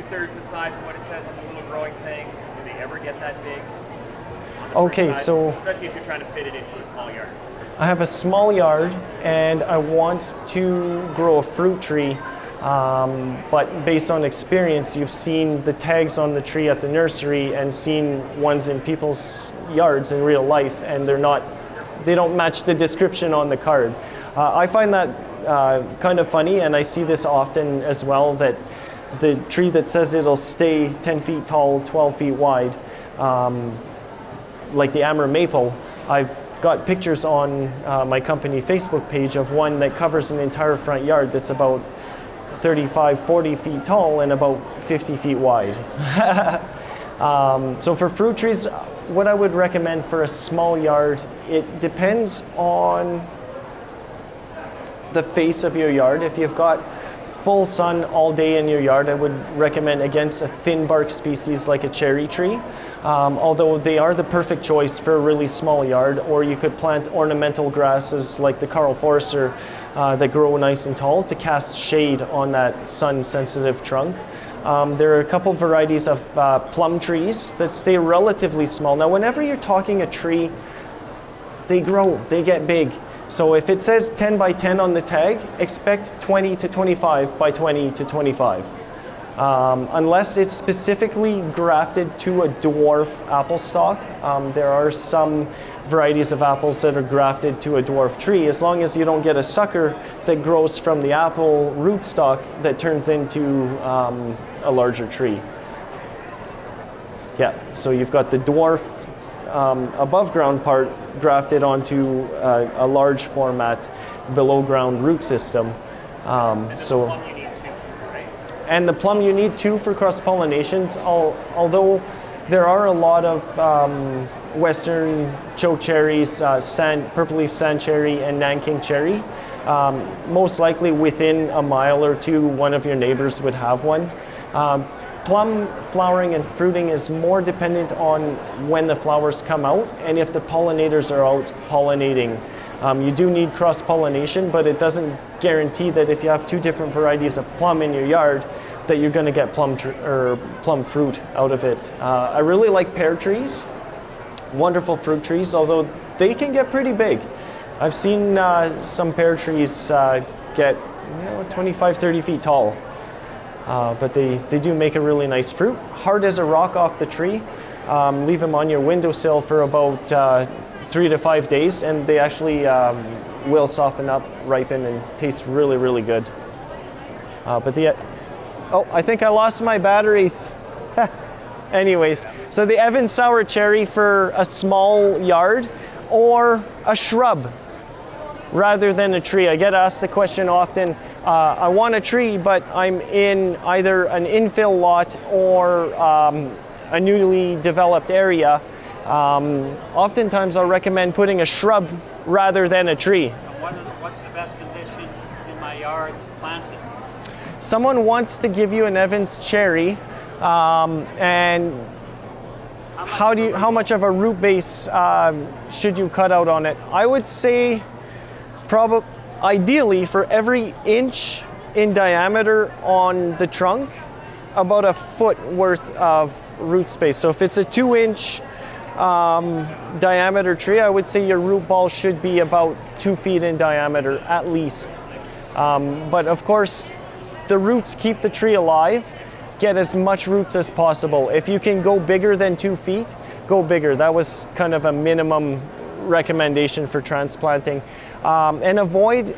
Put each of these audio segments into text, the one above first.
2/3 the size of what it says on the little growing thing? Do they ever get that big? Okay, so especially if you're trying to fit it into a small yard. I have a small yard and I want to grow a fruit tree, but based on experience, you've seen the tags on the tree at the nursery and seen ones in people's yards in real life, and they don't match the description on the card. I find that kind of funny, and I see this often as well, that the tree that says it'll stay 10 feet tall, 12 feet wide, like the Amur maple, I've got pictures on my company Facebook page of one that covers an entire front yard that's about 35, 40 feet tall and about 50 feet wide. So for fruit trees, what I would recommend for a small yard, it depends on the face of your yard. If you've got full sun all day in your yard, I would recommend against a thin bark species like a cherry tree, although they are the perfect choice for a really small yard. Or you could plant ornamental grasses like the Karl Forster that grow nice and tall to cast shade on that sun-sensitive trunk. There are a couple varieties of plum trees that stay relatively small. Now, whenever you're talking a tree, they grow, they get big. So if it says 10 by 10 on the tag, expect 20 to 25 by 20 to 25. Unless it's specifically grafted to a dwarf apple stock. There are some varieties of apples that are grafted to a dwarf tree, as long as you don't get a sucker that grows from the apple rootstock that turns into a larger tree. Yeah, so you've got the dwarf above ground part grafted onto a large format below ground root system. And the plum you need two for cross pollinations, although there are a lot of western choke cherries, purple leaf sand cherry and Nanking cherry. Most likely within a mile or two, one of your neighbors would have one. Plum flowering and fruiting is more dependent on when the flowers come out and if the pollinators are out pollinating. You do need cross-pollination, but it doesn't guarantee that if you have two different varieties of plum in your yard that you're going to get plum fruit out of it. I really like pear trees, wonderful fruit trees, although they can get pretty big. I've seen some pear trees get 25, 30 feet tall. But they do make a really nice fruit. Hard as a rock off the tree. Leave them on your windowsill for about 3 to 5 days, and they actually will soften up, ripen, and taste really, really good. I think I lost my batteries. Anyways, so the Evans sour cherry for a small yard or a shrub rather than a tree. I get asked the question often, I want a tree, but I'm in either an infill lot or a newly developed area. Oftentimes I'll recommend putting a shrub rather than a tree. What's the best condition in my yard to plant it? Someone wants to give you an Evans cherry, and how much of a root base should you cut out on it? I would say ideally for every inch in diameter on the trunk, about a foot worth of root space. So if it's a 2-inch diameter tree, I would say your root ball should be about 2 feet in diameter at least. But of course, the roots keep the tree alive. Get as much roots as possible. If you can go bigger than 2 feet, go bigger. That was kind of a minimum recommendation for transplanting. And avoid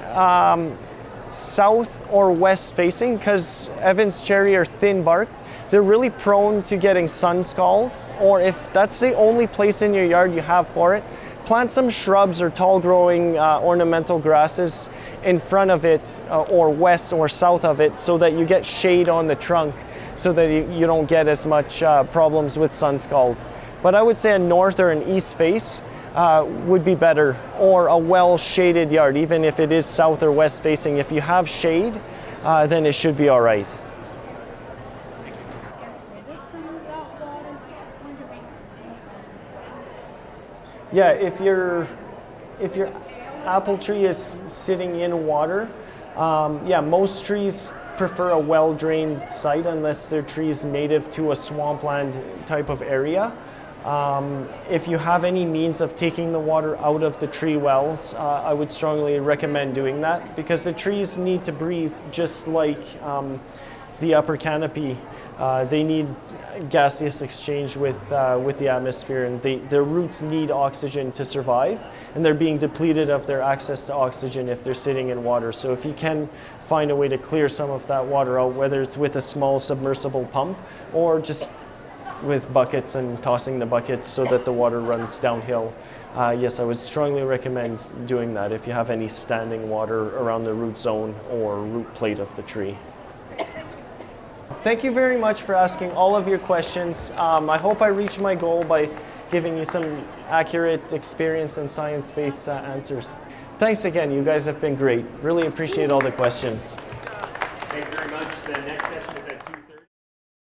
south or west facing, because Evans cherry are thin bark. They're really prone to getting sun scald, or if that's the only place in your yard you have for it, plant some shrubs or tall growing ornamental grasses in front of it or west or south of it, so that you get shade on the trunk, so that you don't get as much problems with sun scald. But I would say a north or an east face would be better, or a well-shaded yard. Even if it is south or west facing, if you have shade, then it should be all right. Yeah, if your apple tree is sitting in water, Yeah, most trees prefer a well-drained site unless they're trees native to a swampland type of area. If you have any means of taking the water out of the tree wells, I would strongly recommend doing that, because the trees need to breathe just like the upper canopy. They need gaseous exchange with the atmosphere, and their roots need oxygen to survive, and they're being depleted of their access to oxygen if they're sitting in water. So if you can find a way to clear some of that water out, whether it's with a small submersible pump or just with buckets and tossing the buckets so that the water runs downhill, yes, I would strongly recommend doing that if you have any standing water around the root zone or root plate of the tree. Thank you very much for asking all of your questions. I hope I reached my goal by giving you some accurate experience and science-based answers. Thanks again, you guys have been great. Really appreciate all the questions. Thank you very much. The next session is at 2:30.